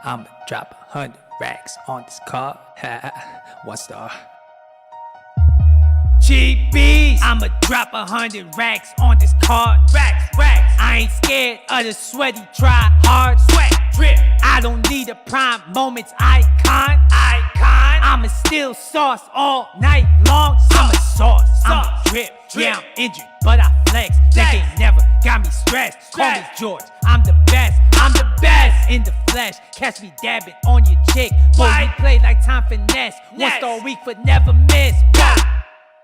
I'ma drop 100 racks on this car. 1 star. GBs, I'ma drop 100 racks on this card. Racks, racks. I ain't scared of the sweaty, try hard. Sweat, drip. I don't need a prime moments icon. I'ma still sauce all night long. I'ma sauce, I'ma drip. Yeah, I'm injured, but I flex. They ain't never got me stressed. Call me George, I'm the best. I'm the best in the flesh. Catch me dabbing on your chick. Boy, you play like time finesse. 1 star week foot, never miss.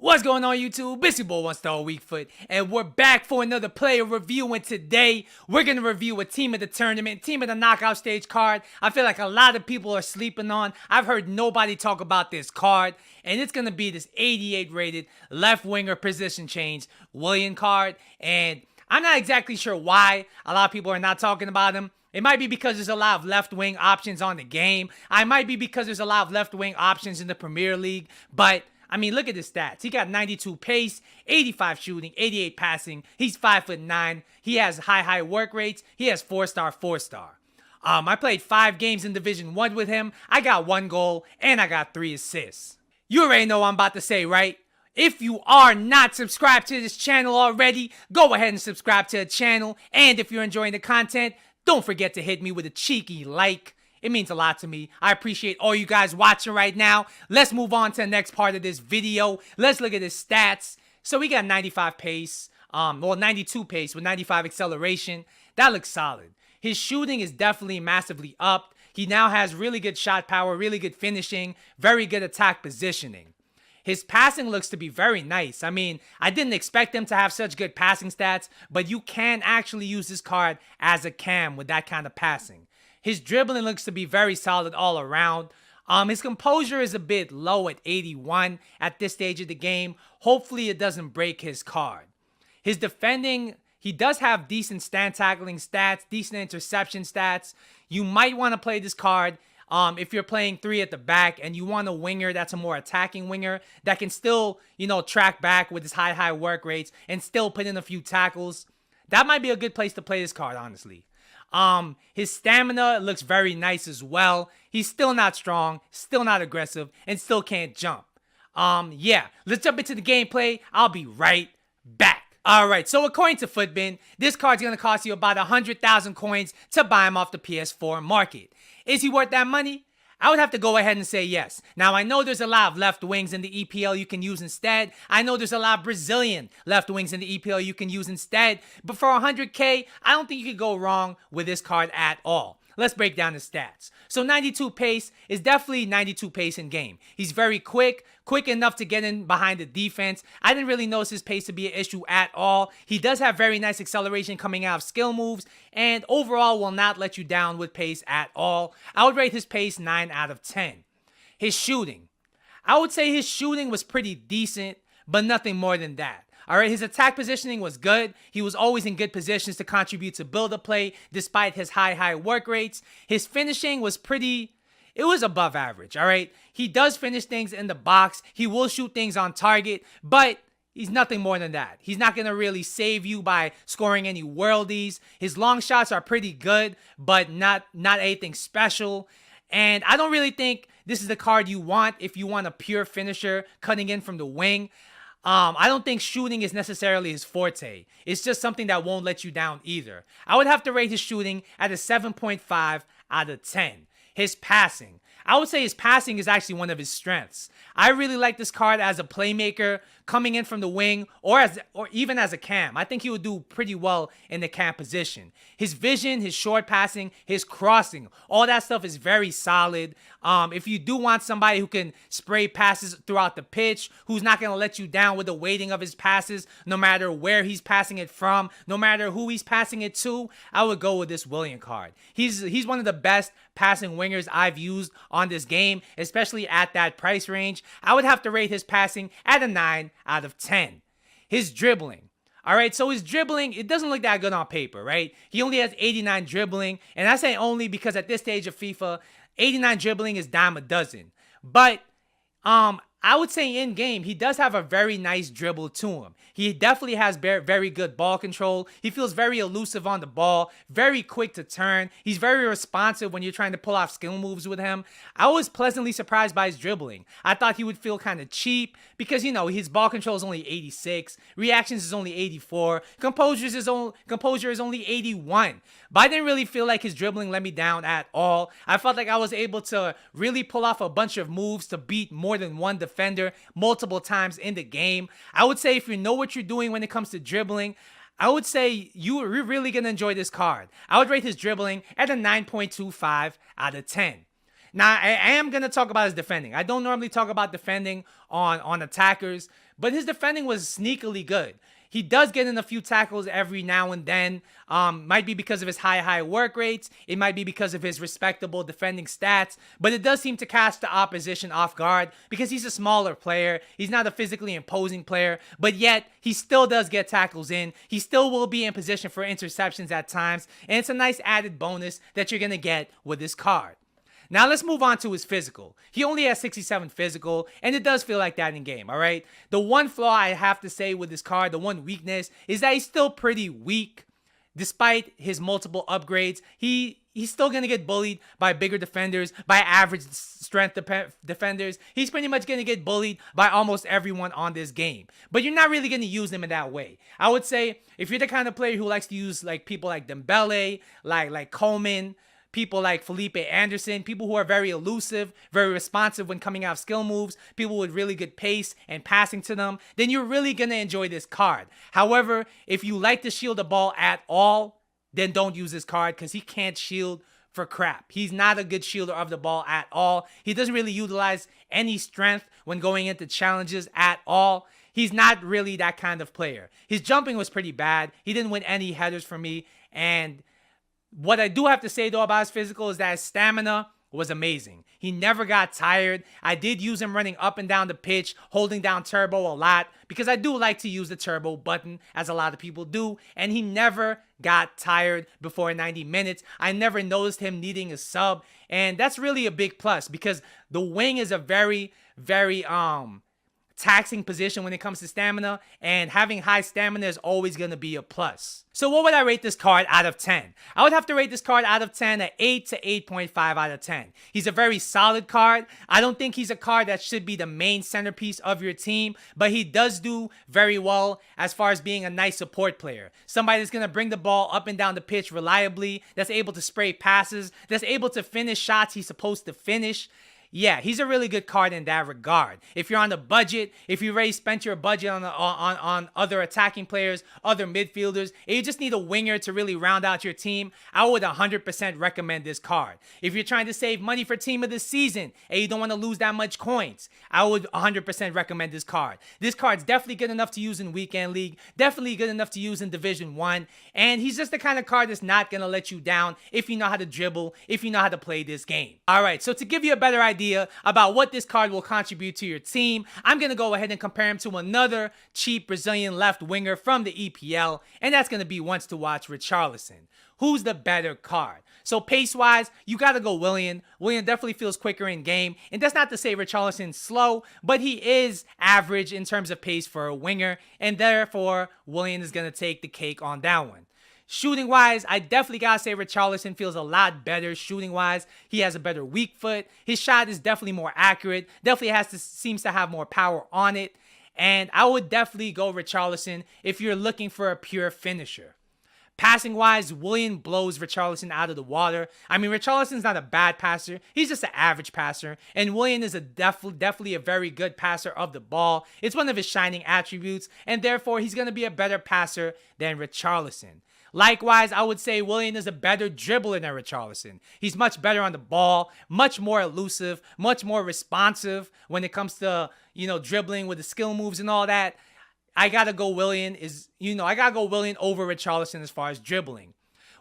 What's going on, YouTube? It's your boy 1 star weak foot, and we're back for another player review. And today we're gonna review a team of the tournament, team of the knockout stage card. I feel like a lot of people are sleeping on. I've heard nobody talk about this card, and it's gonna be this 88 rated left winger position change Willian card. And I'm not exactly sure why a lot of people are not talking about him. It might be because there's a lot of left-wing options on the game. I might be because there's a lot of left-wing options in the Premier League. But, I mean, look at his stats. He got 92 pace, 85 shooting, 88 passing. He's 5'9". He has high work rates. He has 4-star, 4-star. I played 5 games in Division 1 with him. I got 1 goal, and I got 3 assists. You already know what I'm about to say, right? If you are not subscribed to this channel already, go ahead and subscribe to the channel. And if you're enjoying the content, don't forget to hit me with a cheeky like. It means a lot to me. I appreciate all you guys watching right now. Let's move on to the next part of this video. Let's look at his stats. So we got 95 pace, 92 pace with 95 acceleration. That looks solid. His shooting is definitely massively up. He now has really good shot power, really good finishing, very good attack positioning. His passing looks to be very nice. I mean, I didn't expect him to have such good passing stats, but you can actually use this card as a cam with that kind of passing. His dribbling looks to be very solid all around. His composure is a bit low at 81 at this stage of the game. Hopefully it doesn't break his card. His defending, he does have decent stand tackling stats, decent interception stats. You might want to play this card if you're playing 3 at the back and you want a winger that's a more attacking winger that can still, track back with his high work rates and still put in a few tackles. That might be a good place to play this card, honestly. His stamina looks very nice as well. He's still not strong, still not aggressive, and still can't jump. Yeah, let's jump into the gameplay. I'll be right back. Alright, so according to Footbin, this card's going to cost you about 100,000 coins to buy him off the PS4 market. Is he worth that money? I would have to go ahead and say yes. Now, I know there's a lot of left wings in the EPL you can use instead. I know there's a lot of Brazilian left wings in the EPL you can use instead. But for 100K, I don't think you could go wrong with this card at all. Let's break down the stats. So 92 pace is definitely 92 pace in game. He's very quick enough to get in behind the defense. I didn't really notice his pace to be an issue at all. He does have very nice acceleration coming out of skill moves, and overall will not let you down with pace at all. I would rate his pace 9 out of 10. His shooting. I would say his shooting was pretty decent, but nothing more than that. Alright, his attack positioning was good. He was always in good positions to contribute to build-up play despite his high work rates. His finishing was it was above average, alright? He does finish things in the box. He will shoot things on target, but he's nothing more than that. He's not going to really save you by scoring any worldies. His long shots are pretty good, but not anything special. And I don't really think this is the card you want if you want a pure finisher cutting in from the wing. I don't think shooting is necessarily his forte. It's just something that won't let you down either. I would have to rate his shooting at a 7.5 out of 10. His passing. I would say his passing is actually one of his strengths. I really like this card as a playmaker coming in from the wing or even as a cam. I think he would do pretty well in the cam position. His vision, his short passing, his crossing, all that stuff is very solid. If you do want somebody who can spray passes throughout the pitch, who's not going to let you down with the weighting of his passes, no matter where he's passing it from, no matter who he's passing it to, I would go with this Willian card. He's one of the best passing wingers I've used on this game, especially at that price range. I would have to rate his passing at a 9 out of 10. His dribbling. Alright, so his dribbling, it doesn't look that good on paper, right? He only has 89 dribbling, and I say only because at this stage of FIFA, 89 dribbling is dime a dozen. But I would say in game, he does have a very nice dribble to him. He definitely has very good ball control. He feels very elusive on the ball, very quick to turn. He's very responsive when you're trying to pull off skill moves with him. I was pleasantly surprised by his dribbling. I thought he would feel kind of cheap because, you know, his ball control is only 86, reactions is only 84, composure is only 81. But I didn't really feel like his dribbling let me down at all. I felt like I was able to really pull off a bunch of moves to beat more than one defender multiple times in the game. I would say if you know what you're doing when it comes to dribbling, I would say you're really going to enjoy this card. I would rate his dribbling at a 9.25 out of 10. Now, I am going to talk about his defending. I don't normally talk about defending on attackers, but his defending was sneakily good. He does get in a few tackles every now and then. Might be because of his high work rates. It might be because of his respectable defending stats. But it does seem to catch the opposition off guard because he's a smaller player. He's not a physically imposing player. But yet, he still does get tackles in. He still will be in position for interceptions at times. And it's a nice added bonus that you're going to get with this card. Now let's move on to his physical. He only has 67 physical, and it does feel like that in game, all right? The one flaw I have to say with this card, the one weakness, is that he's still pretty weak. Despite his multiple upgrades, he's still going to get bullied by bigger defenders, by average strength defenders. He's pretty much going to get bullied by almost everyone on this game. But you're not really going to use him in that way. I would say if you're the kind of player who likes to use like people like Dembele, like Coleman, people like Felipe Anderson, people who are very elusive, very responsive when coming out of skill moves, people with really good pace and passing to them, then you're really going to enjoy this card. However, if you like to shield the ball at all, then don't use this card because he can't shield for crap. He's not a good shielder of the ball at all. He doesn't really utilize any strength when going into challenges at all. He's not really that kind of player. His jumping was pretty bad. He didn't win any headers for me, and what I do have to say, though, about his physical is that his stamina was amazing. He never got tired. I did use him running up and down the pitch, holding down turbo a lot, because I do like to use the turbo button, as a lot of people do, and he never got tired before 90 minutes. I never noticed him needing a sub, and that's really a big plus, because the wing is a very taxing position when it comes to stamina, and having high stamina is always going to be a plus. So what would I rate this card out of 10? I would have to rate this card out of 10 at 8 to 8.5 out of 10. He's a very solid card. I don't think he's a card that should be the main centerpiece of your team, but he does do very well as far as being a nice support player. Somebody that's going to bring the ball up and down the pitch reliably, that's able to spray passes, that's able to finish shots he's supposed to finish. Yeah, he's a really good card in that regard. If you're on a budget, if you already spent your budget on other attacking players, other midfielders, and you just need a winger to really round out your team, I would 100% recommend this card. If you're trying to save money for team of the season and you don't want to lose that much coins, I would 100% recommend this card. This card's definitely good enough to use in Weekend League, definitely good enough to use in Division 1, and he's just the kind of card that's not going to let you down if you know how to dribble, if you know how to play this game. Alright, so to give you a better idea about what this card will contribute to your team, I'm going to go ahead and compare him to another cheap Brazilian left winger from the EPL, and that's going to be Once to Watch Richarlison. Who's the better card? So pace-wise, you got to go Willian. Willian definitely feels quicker in game, and that's not to say Richarlison's slow, but he is average in terms of pace for a winger, and therefore Willian is going to take the cake on that one. Shooting-wise, I definitely gotta say Richarlison feels a lot better shooting-wise. He has a better weak foot. His shot is definitely more accurate. Definitely seems to have more power on it. And I would definitely go Richarlison if you're looking for a pure finisher. Passing-wise, Willian blows Richarlison out of the water. I mean, Richarlison's not a bad passer. He's just an average passer. And Willian is definitely a very good passer of the ball. It's one of his shining attributes. And therefore, he's going to be a better passer than Richarlison. Likewise, I would say Willian is a better dribbler than Richarlison. He's much better on the ball, much more elusive, much more responsive when it comes to, dribbling with the skill moves and all that. I gotta go Willian over Richarlison as far as dribbling.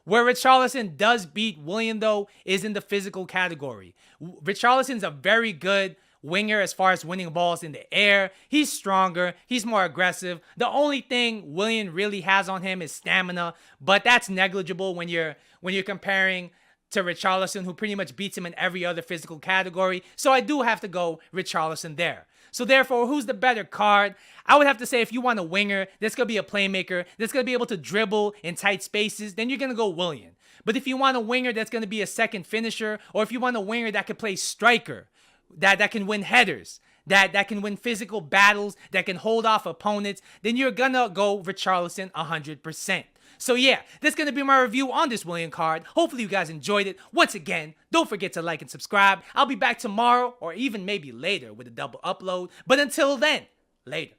Where Richarlison does beat Willian, though, is in the physical category. Richarlison's a very good winger as far as winning balls in the air. He's stronger. He's more aggressive. The only thing Willian really has on him is stamina, but that's negligible when you're comparing to Richarlison, who pretty much beats him in every other physical category. So I do have to go Richarlison there. So therefore, who's the better card? I would have to say if you want a winger that's going to be a playmaker, that's going to be able to dribble in tight spaces, then you're going to go Willian. But if you want a winger that's going to be a second finisher, or if you want a winger that can play striker, that can win headers, that can win physical battles, that can hold off opponents, then you're going to go Richarlison 100%. So yeah, that's going to be my review on this Willian card. Hopefully you guys enjoyed it. Once again, don't forget to like and subscribe. I'll be back tomorrow or even maybe later with a double upload. But until then, later.